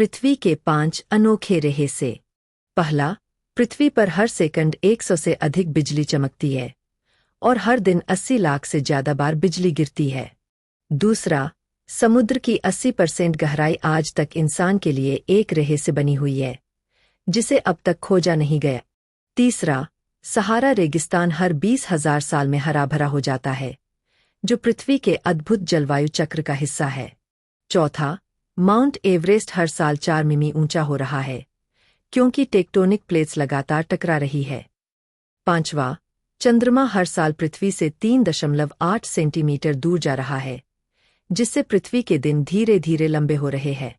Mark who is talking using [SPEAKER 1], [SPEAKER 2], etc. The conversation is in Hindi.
[SPEAKER 1] पृथ्वी के 5 अनोखे रहस्य। पहला, पृथ्वी पर हर सेकंड 100 से अधिक बिजली चमकती है और हर दिन 80 लाख से ज्यादा बार बिजली गिरती है। दूसरा, समुद्र की 80% गहराई आज तक इंसान के लिए एक रहस्य बनी हुई है, जिसे अब तक खोजा नहीं गया। तीसरा, सहारा रेगिस्तान हर 20,000 साल में हरा भरा हो जाता है, जो पृथ्वी के अद्भुत जलवायु चक्र का हिस्सा है। चौथा, माउंट एवरेस्ट हर साल 4 मिमी ऊंचा हो रहा है, क्योंकि टेक्टोनिक प्लेट्स लगातार टकरा रही है। पांचवा, चंद्रमा हर साल पृथ्वी से 3.8 सेंटीमीटर दूर जा रहा है, जिससे पृथ्वी के दिन धीरे धीरे लंबे हो रहे हैं।